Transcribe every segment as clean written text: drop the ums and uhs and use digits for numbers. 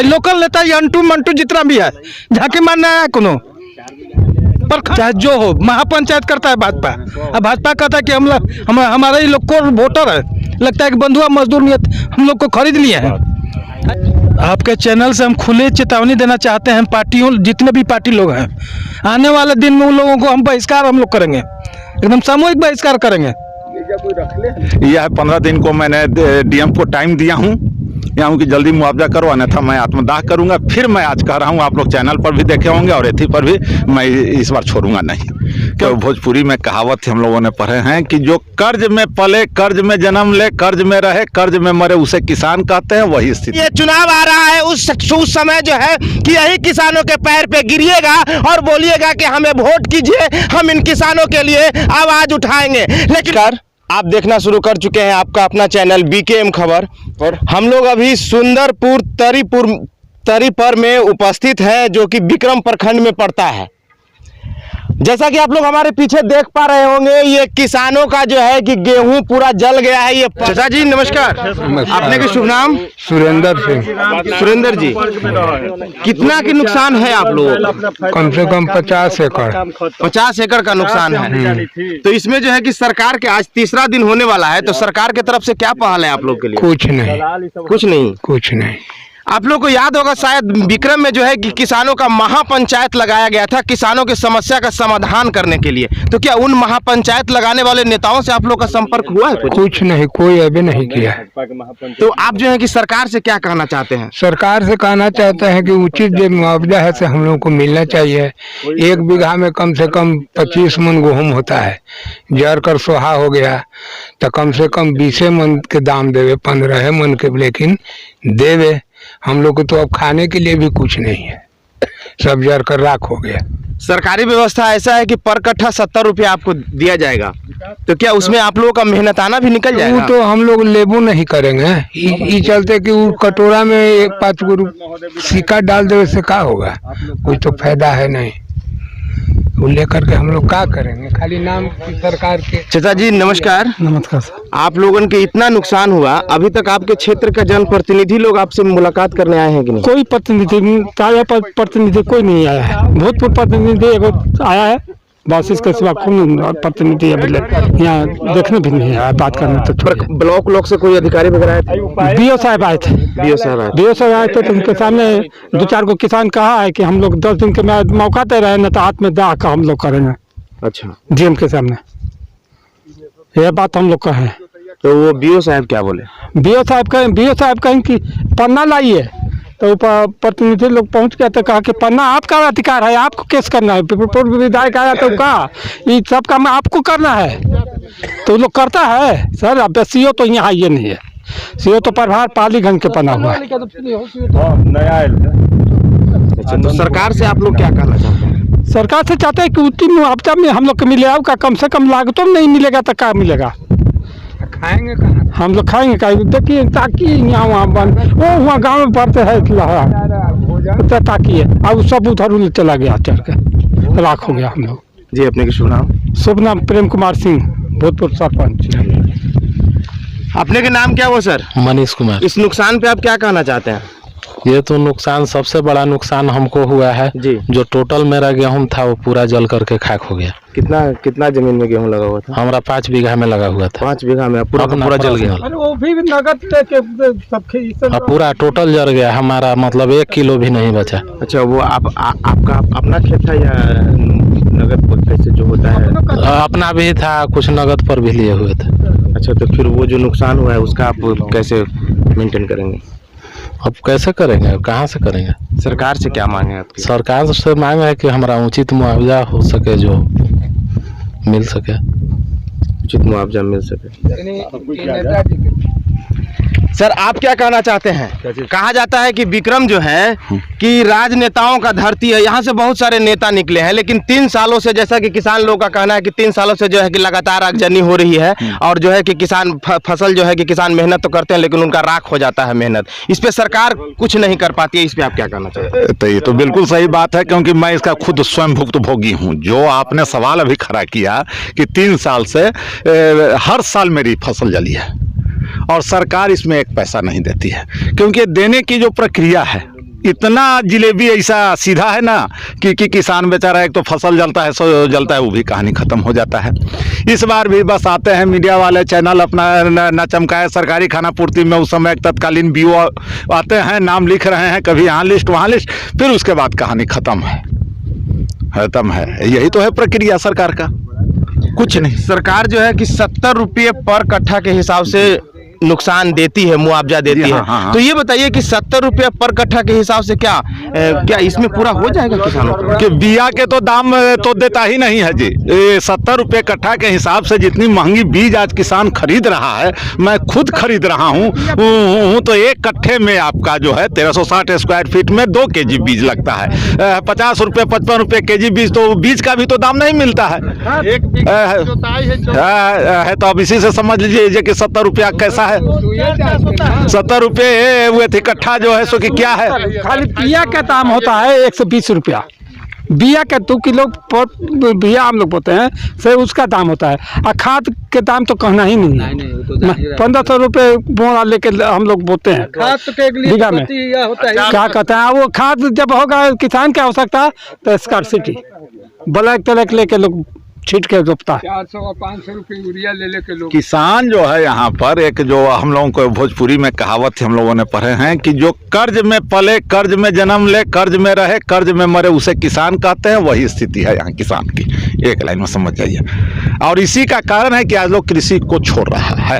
Local नेता unto Mantu जितना भी है झांकी मारना है कोनो पर चाहे जो हो, महापंचायत करता है भाजपा। अब भाजपा कहता है कि हम हमारे ही लोग को वोटर है, लगता है कि बंधुआ मजदूर नियत हम लोग को खरीद लिए हैं। आपके चैनल से हम खुले चेतावनी देना चाहते हैं पार्टियों, जितने भी पार्टी लोग हैं, आने वाले दिन में उन लोगों को हम बहिष्कार हम लोग करेंगे, एकदम सामूहिक बहिष्कार करेंगे। यह 15 दिन को मैंने डीएम को टाइम दिया हूँ यहाँ कि जल्दी मुआवजा करो, अन्यथा मैं आत्मदाह करूंगा। फिर मैं आज कह रहा हूँ, आप लोग चैनल पर भी देखे होंगे और एथी पर भी, मैं इस बार छोड़ूंगा नहीं। क्यों भोजपुरी में कहावत थी, हम लोगों ने पढ़े हैं कि जो कर्ज में पले, कर्ज में जन्म ले, कर्ज में रहे, कर्ज में मरे, उसे किसान कहते हैं। वही स्थिति ये चुनाव आ रहा है उस समय जो है कि यही किसानों के पैर पे गिरिएगा और बोलिएगा कि हमें वोट कीजिए, हम इन किसानों के लिए आवाज उठाएंगे। लेकिन आप देखना शुरू कर चुके हैं आपका अपना चैनल बीकेएम खबर, और हम लोग अभी सुंदरपुर तरीपर में उपस्थित हैं, जो कि विक्रम प्रखंड में पड़ता है। जैसा कि आप लोग हमारे पीछे देख पा रहे होंगे, ये किसानों का जो है कि गेहूं पूरा जल गया है। ये चाचा जी नमस्कार, आपने के शुभ नाम? सुरेंद्र सिंह। सुरेंद्र जी, कितना की नुकसान है आप लोगों का? कम से कम 50 एकड़। 50 एकड़ का नुकसान है। तो इसमें जो है कि सरकार के आज तीसरा दिन होने वाला है, तो सरकार की तरफ से क्या पहल है आप लोग के लिए? कुछ नहीं, कुछ नहीं। आप लोग को याद होगा शायद विक्रम में जो है कि किसानों का महापंचायत लगाया गया था किसानों की समस्या का समाधान करने के लिए। तो क्या उन महापंचायत लगाने वाले नेताओं से आप लोग का संपर्क हुआ है? कुछ नहीं, कोई अभी नहीं किया। तो आप जो है कि सरकार से क्या कहना चाहते हैं? सरकार से कहना चाहते हैं कि उचित जो मुआवजा है से हम लोग को मिलना चाहिए। 1 बीघा में कम से कम 25 मन गेहूँ होता है, जर कर सोहा हो गया तो कम से कम 20 मन के दाम देवे, 15 मन के लेकिन देवे। हम लोग को तो अब खाने के लिए भी कुछ नहीं है, सब जर कर राख हो गया। सरकारी व्यवस्था ऐसा है कि पर कट्ठा 70 रुपया आपको दिया जाएगा, तो क्या उसमें आप लोगों का मेहनताना भी निकल जाएगा? वो तो हम लोग लेबू नहीं करेंगे, ये चलते कि वो कटोरा में 5 गो सिक्का डाल दे, से क्या होगा? कुछ तो फायदा है नहीं, वो लेकर के हम लोग क्या करेंगे? खाली नाम की सरकार के। चाचा जी नमस्कार। नमस्कार सर। आप लोगों के इतना नुकसान हुआ, अभी तक आपके क्षेत्र का जनप्रतिनिधि लोग आपसे मुलाकात करने आए हैं कि नहीं? कोई प्रतिनिधि कोई नहीं आया है। भूतपूर्व प्रतिनिधि आया है बस, इसके सिवा कौन प्रतिनिधि यहाँ देखने भी नहीं आया, बात करने तो। ब्लॉक से कोई अधिकारी वगैरह आए थे? बीओ साहब आए थे। बीओ साहब आए थे, तो उनके सामने 2-4 को किसान कहा है कि हम लोग 10 दिन के मौका दे रहे हैं, न तो हाथ में दे कर हम लोग करेंगे। अच्छा, डीएम के सामने यह बात हम लोग कहें। तो वो बीओ साहब क्या बोले? बीओ साहब कहें कि पन्ना लाइए, तो प्रतिनिधि लोग पहुंच गया तो कहा कि पन्ना आपका अधिकार है, आपको केस करना है। पूर्व विधायक आया तो कहा ये सब काम आपको करना है, तो लोग करता है सर। अब सीओ तो यहाँ ये नहीं है, सीओ तो प्रभार पालीगंज के बना हुआ है। अच्छा, तो सरकार से आप लोग क्या कहना चाहते हैं? सरकार से चाहते हैं कि उचित मुआवजा में हम लोग को मिले, का कम से कम लागतों में नहीं मिलेगा तो क्या मिलेगा? खाएंगे कहाँ? हम लोग खाएंगे का? देखिए ताकि यहाँ वहाँ बंद, वो वहाँ गाँव में पड़ते है तो ताकि है, अब सब उधर चला गया, चढ़ के राख हो गया हम लोग। जी, अपने के शुभ नाम? शुभ नाम प्रेम कुमार सिंह, भूतपूर्व सरपंच। अपने के नाम क्या हुआ सर? मनीष कुमार। इस नुकसान पे आप क्या कहना चाहते हैं? ये तो नुकसान, सबसे बड़ा नुकसान हमको हुआ है जी। जो टोटल मेरा गेहूं था वो पूरा जल करके खाक हो गया। कितना जमीन में गेहूं लगा हुआ था? हमारा 5 बीघा में लगा हुआ था। 5 बीघा में पूरा जल गया? वो भी नगद लेके पूरा टोटल जल गया हमारा, मतलब 1 किलो भी नहीं बचा। अच्छा, वो आपका अपना खेत था या नगद कैसे जो होता है? अपना भी था, कुछ नगद पर भी लिए हुए थे। अच्छा, तो फिर वो जो नुकसान हुआ है उसका आप कैसे मेंटेन करेंगे? अब कैसे करेंगे, कहाँ से करेंगे? सरकार से क्या मांगे आपकी? सरकार से मांग है कि हमारा उचित मुआवजा हो सके, जो मिल सके, उचित मुआवजा मिल सके। सर आप क्या कहना चाहते हैं? कहा जाता है कि विक्रम जो है कि राजनेताओं का धरती है, यहाँ से बहुत सारे नेता निकले हैं, लेकिन 3 सालों से, जैसा कि किसान लोगों का कहना है कि 3 सालों से जो है कि लगातार आगजनी हो रही है, और जो है कि किसान फसल जो है कि किसान मेहनत तो करते हैं लेकिन उनका राख हो जाता है मेहनत। इस पे सरकार कुछ नहीं कर पाती है, इस पे आप क्या कहना चाहते हैं? तो ये तो बिल्कुल सही बात है, क्योंकि मैं इसका खुद स्वयं भुक्तभोगी हूँ। जो आपने सवाल अभी खड़ा किया कि 3 साल से हर साल मेरी फसल जली है और सरकार इसमें 1 पैसा नहीं देती है, क्योंकि देने की जो प्रक्रिया है इतना जिलेबी ऐसा सीधा है ना कि किसान बेचारा एक तो फसल जलता है सो जलता है, वो भी कहानी ख़त्म हो जाता है। इस बार भी बस आते हैं मीडिया वाले चैनल अपना न चमकाए सरकारी खाना पूर्ति में, उस समय एक तत्कालीन बीओ आते हैं, नाम लिख रहे हैं, कभी यहाँ लिस्ट वहाँ लिस्ट, फिर उसके बाद कहानी ख़त्म है। यही तो है प्रक्रिया सरकार का, कुछ नहीं। सरकार जो है कि 70 रुपये पर कट्ठा के हिसाब से नुकसान देती है, मुआवजा देती है। हाँ। तो ये बताइए कि 70 रुपये पर कट्ठा के हिसाब से क्या इसमें पूरा हो जाएगा किसानों को? कि बिया के तो दाम तो देता ही नहीं है जी। 70 रुपये कट्ठा के हिसाब से जितनी महंगी बीज आज किसान खरीद रहा है, मैं खुद खरीद रहा हूँ, तो एक कट्ठे में आपका जो है 1360 स्क्वायर फीट में 2 केजी बीज लगता है। 50 रुपये 55 रुपये केजी बीज, तो बीज का भी तो दाम नहीं मिलता है। तो अब इसी से समझ लीजिए कि 70 रुपया कैसा है। 70 रुपये वो इकट्ठा जो है सो कि क्या है। खाली बिया का दाम होता है 120 रुपया, बिया का 2 किलो पर बिया हम लोग बोते हैं, से उसका दाम होता है। और खाद के दाम तो कहना ही नहीं है। 1500 रुपये बोरा लेके हम लोग बोते हैं खाद के लिए बीघा में। क्या कहते हैं वो खाद जब होगा किसान की आवश्यकता तो स्कार्सिटी ब्लैक तलैक लेके लोग छीट के रोपता है। 400 और 500 रुपये यूरिया ले लेके लोग। किसान जो है यहाँ पर एक जो हम लोगों को भोजपुरी में कहावत हम लोगों ने पढ़े हैं कि जो कर्ज में पले, कर्ज में जन्म ले, कर्ज में रहे, कर्ज में मरे, उसे किसान कहते हैं। वही स्थिति है यहाँ किसान की, एक लाइन में समझ जाइए। और इसी का कारण है कि आज लोग कृषि को छोड़ रहा है।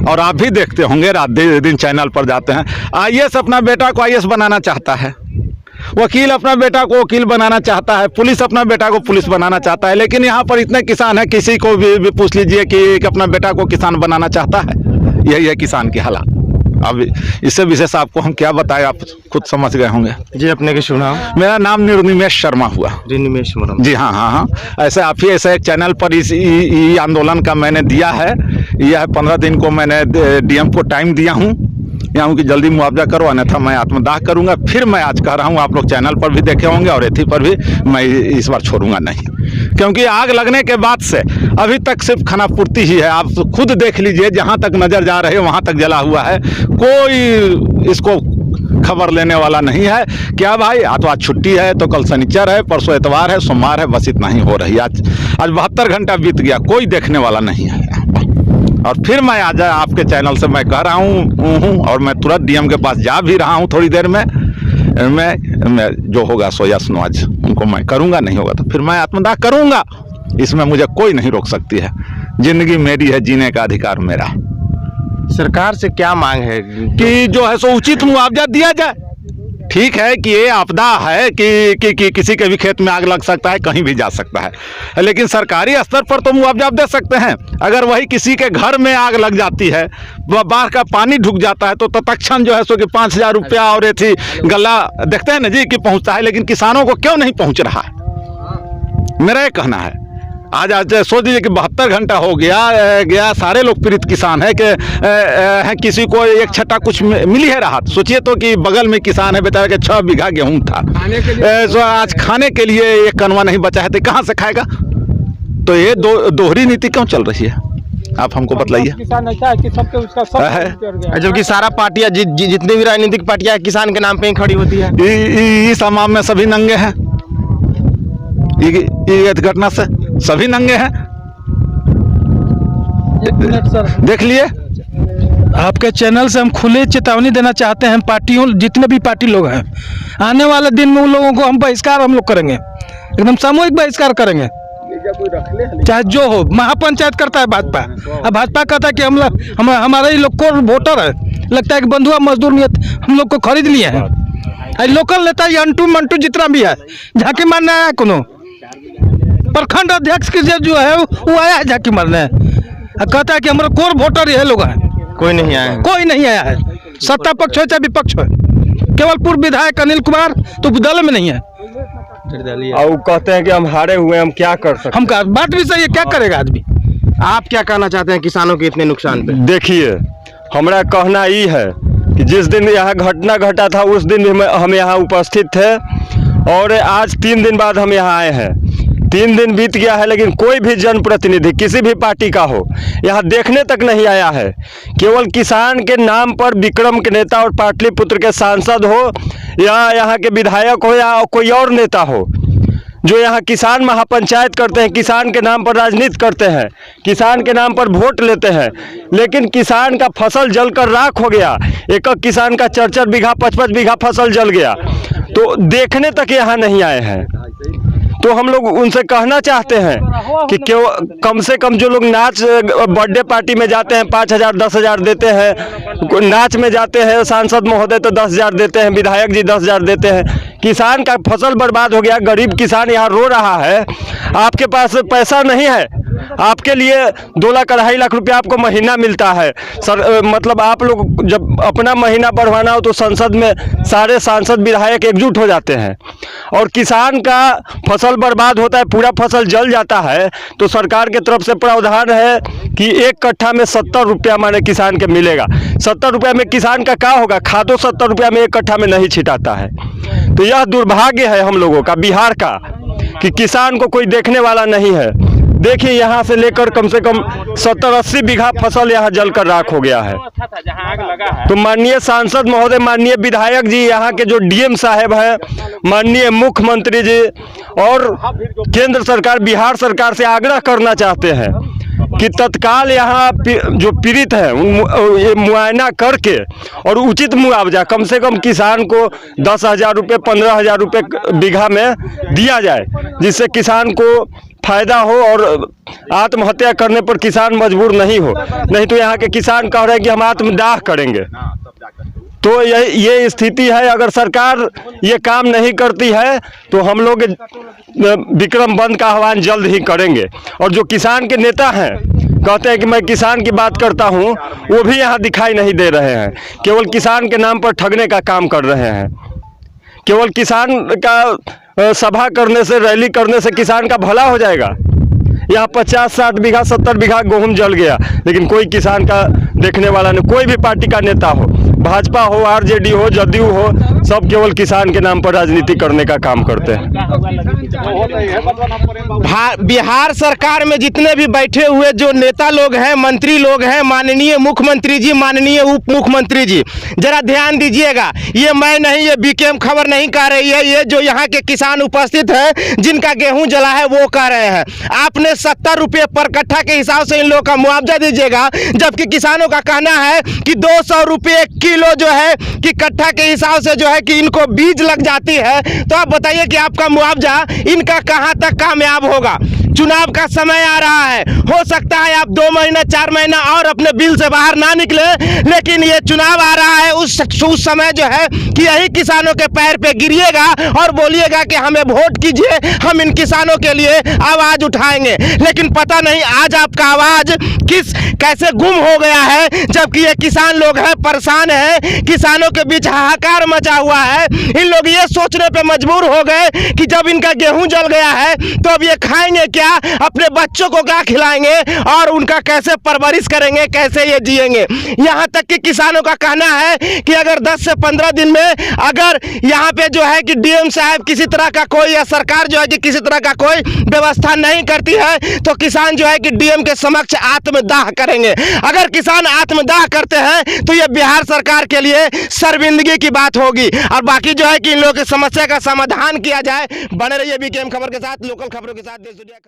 और आप भी देखते होंगे, रात दिन चैनल पर जाते हैं, IAS अपना बेटा को IAS बनाना चाहता है, वकील अपना बेटा को वकील बनाना चाहता है, पुलिस अपना बेटा को पुलिस बनाना चाहता है। लेकिन यहाँ पर इतने किसान हैं, किसी को भी पूछ लीजिए कि अपना बेटा को किसान बनाना चाहता है। यही है किसान की हालत। अब इससे विशेष आपको हम क्या बताएं, आप खुद समझ गए होंगे। जी, अपने के शुभ नाम? मेरा नाम निर्निमेश शर्मा हुआ। निर्निमेश शर्मा जी, हाँ। ऐसे आप ही ऐसे एक चैनल पर इस आंदोलन का मैंने दिया है। यह 15 दिन को मैंने DM को टाइम दिया हूँ यहाँ कि जल्दी मुआवजा करो, अन्यथा मैं आत्मदाह करूंगा। फिर मैं आज कह रहा हूँ, आप लोग चैनल पर भी देखे होंगे और एथी पर भी, मैं इस बार छोड़ूंगा नहीं। क्योंकि आग लगने के बाद से अभी तक सिर्फ खानापूर्ति ही है। आप खुद देख लीजिए, जहाँ तक नज़र जा रहे वहाँ तक जला हुआ है, कोई इसको खबर लेने वाला नहीं है। क्या भाई, आज छुट्टी है तो कल शनिचर है, परसों इतवार है, सोमवार है, बस इतना ही हो रही है। आज 72 घंटा बीत गया, कोई देखने वाला नहीं है। और फिर मैं आज आपके चैनल से मैं कह रहा हूँ, और मैं तुरंत DM के पास जा भी रहा हूँ थोड़ी देर में। मैं जो होगा सो या सुनो, आज उनको मैं करूँगा, नहीं होगा तो फिर मैं आत्मदाह करूँगा। इसमें मुझे कोई नहीं रोक सकती है। जिंदगी मेरी है, जीने का अधिकार मेरा। सरकार से क्या मांग है कि जो है सो उचित मुआवजा दिया जाए। ठीक है कि ये आपदा है कि किसी के भी खेत में आग लग सकता है, कहीं भी जा सकता है, लेकिन सरकारी स्तर पर तो मुआवजा आप दे सकते हैं। अगर वही किसी के घर में आग लग जाती है, बाढ़ का पानी ढुक जाता है, तो तत्क्षण जो है सो कि 5000 रुपया और ये थी गला देखते हैं ना जी कि पहुंचता है। लेकिन किसानों को क्यों नहीं पहुंच रहा है, मेरा ये कहना है। आज सोच लीजिए कि 72 घंटा हो गया सारे लोग पीड़ित किसान है कि किसी को एक छठा कुछ मिली है राहत। सोचिए तो कि बगल में किसान है बेचारे के 6 बीघा गेहूं था, तो आज खाने के लिए एक कनवा नहीं बचा है, तो कहाँ से खाएगा? तो ये दोहरी नीति क्यों चल रही है, आप हमको बताइए। जबकि सारा पार्टियां जितनी भी राजनीतिक पार्टियां किसान के नाम पे ही खड़ी होती है। इस अमाम में सभी नंगे हैं, इस घटना से सभी नंगे हैं। देख लिए आपके चैनल से हम खुले चेतावनी देना चाहते हैं पार्टियों, जितने भी पार्टी लोग हैं, आने वाले दिन में उन लोगों को हम बहिष्कार हम लोग करेंगे, एकदम सामूहिक बहिष्कार करेंगे। चाहे जो हो, महापंचायत करता है भाजपा, अब भाजपा कहता है कि हमारे ही लोग को वोटर है, लगता है कि बंधुआ मजदूर नियत हम लोग को खरीद लिए हैं। लोकल नेता ये अंटू मंटू जितना भी है, झांकी मारने आया कोनो प्रखंड अध्यक्ष के जो है वो आया है झांकी मारने, कहता है कि हमारा कोर वोटर ये लोग हैं। कोई नहीं आया है, कोई नहीं आया है, सत्ता पक्ष हो चाहे विपक्ष हो। केवल पूर्व विधायक अनिल कुमार तो दल में नहीं है, और कहते हैं कि हम हारे हुए, हम क्या कर सकते हैं। हम का बात भी सही है, क्या करेगा आदमी। आप क्या कहना चाहते हैं किसानों के इतने नुकसान पे? देखिए, हमारा कहना ये है कि जिस दिन यहाँ घटना घटा था उस दिन हम यहाँ उपस्थित थे, और आज 3 दिन बाद हम यहाँ आए हैं। 3 दिन बीत गया है, लेकिन कोई भी जनप्रतिनिधि किसी भी पार्टी का हो यहाँ देखने तक नहीं आया है। केवल किसान के नाम पर विक्रम के नेता और पाटलिपुत्र के सांसद हो या यहाँ के विधायक हो या कोई और नेता हो, जो यहाँ किसान महापंचायत करते हैं, किसान के नाम पर राजनीति करते हैं, किसान के नाम पर वोट लेते हैं, लेकिन किसान का फसल जलकर राख हो गया। एक किसान का 4-4 बीघा 5-5 बीघा फसल जल गया, तो देखने तक यहाँ नहीं आए हैं। तो हम लोग उनसे कहना चाहते हैं कि क्यों कम से कम जो लोग नाच बर्थडे पार्टी में जाते हैं 5,000 10,000 देते हैं, नाच में जाते हैं सांसद महोदय तो 10,000 देते हैं, विधायक जी 10,000 देते हैं। किसान का फसल बर्बाद हो गया, गरीब किसान यहाँ रो रहा है। आपके पास पैसा नहीं है, आपके लिए 2 लाख 2.5 लाख रुपया आपको महीना मिलता है सर। मतलब आप लोग जब अपना महीना बढ़वाना हो तो संसद में सारे सांसद विधायक एकजुट हो जाते हैं, और किसान का फसल बर्बाद होता है, पूरा फसल जल जाता है, तो सरकार की तरफ से प्रावधान है कि 1 कट्ठा में 70 रुपया माने किसान के मिलेगा। 70 रुपया में किसान का क्या होगा? खादो 70 रुपया में 1 कट्ठा में नहीं छिटाता है। तो यह दुर्भाग्य है हम लोगों का, बिहार का, कि किसान को कोई देखने वाला नहीं है। देखिए यहाँ से लेकर कम से कम 70-80 बीघा फसल यहाँ जलकर राख हो गया है। तो माननीय सांसद महोदय, माननीय विधायक जी, यहाँ के जो डीएम साहब हैं, माननीय मुख्यमंत्री जी और केंद्र सरकार, बिहार सरकार से आग्रह करना चाहते हैं कि तत्काल यहाँ जो पीड़ित है ये मुआयना करके और उचित मुआवजा कम से कम किसान को 10,000 रुपये 15,000 रुपये बीघा में दिया जाए, जिससे किसान को फायदा हो और आत्महत्या करने पर किसान मजबूर नहीं हो। नहीं तो यहाँ के किसान कह रहे हैं कि हम आत्मदाह करेंगे। तो ये स्थिति है। अगर सरकार ये काम नहीं करती है तो हम लोग विक्रम बंद का आह्वान जल्द ही करेंगे। और जो किसान के नेता हैं कहते हैं कि मैं किसान की बात करता हूं, वो भी यहाँ दिखाई नहीं दे रहे हैं, केवल किसान के नाम पर ठगने का काम कर रहे हैं। केवल किसान का सभा करने से, रैली करने से किसान का भला हो जाएगा? यहाँ 50-60 बीघा 70 बीघा गेहूं जल गया, लेकिन कोई किसान का देखने वाला नहीं। कोई भी पार्टी का नेता हो, भाजपा हो, आरजेडी हो, जदयू हो, सब केवल किसान के नाम पर राजनीति करने का काम करते हैं। बिहार सरकार में जितने भी बैठे हुए जो नेता लोग हैं, मंत्री लोग हैं, माननीय मुख्यमंत्री जी, माननीय उप मुख्यमंत्री जी, जरा ध्यान दीजिएगा। ये मैं नहीं, ये बीकेएम खबर नहीं कह रही है, ये जो यहाँ के किसान उपस्थित हैं जिनका गेहूं जला है वो कह रहे हैं। आपने 70 रुपये पर कट्ठा के हिसाब से इन लोगों का मुआवजा दीजिएगा, जबकि किसानों का कहना है कि 200 रुपये किलो जो है कि कट्ठा के हिसाब से जो है कि इनको बीज लग जाती है। तो आप बताइए कि आपका मुआवजा इनका कहां तक कामयाब होगा? चुनाव का समय आ रहा है, हो सकता है आप 2 महीना 4 महीना और अपने बिल से बाहर ना निकले, लेकिन ये चुनाव आ रहा है, उस समय जो है कि यही किसानों के पैर पे गिरिएगा और बोलिएगा कि हमें वोट कीजिए, हम इन किसानों के लिए आवाज उठाएंगे। लेकिन पता नहीं आज आपका आवाज कैसे गुम हो गया है, जबकि ये किसान लोग हैं, परेशान हैं, किसानों के बीच हाहाकार मचा हुआ है। इन लोग ये सोचने पे मजबूर हो गए कि जब इनका गेहूं जल गया है तो अब ये खाएंगे क्या, अपने बच्चों को क्या खिलाएंगे और उनका कैसे परवरिश करेंगे, कैसे ये जिएंगे। यहाँ तक कि किसानों का कहना है कि अगर 10 से 15 दिन में अगर यहाँ पे जो है कि डीएम साहब किसी तरह का कोई, या सरकार जो है कि किसी तरह का कोई व्यवस्था नहीं करती है तो किसान जो है कि डीएम के समक्ष आत्मदाह करेंगे। अगर किसान आत्मदाह करते हैं तो ये बिहार सरकार के लिए शर्मिंदगी की बात होगी। और बाकी जो है कि इन लोगों की समस्या का समाधान किया जाए। बने रहिए बीकेएम खबर के साथ, लोकल खबरों के साथ, देश दुनिया।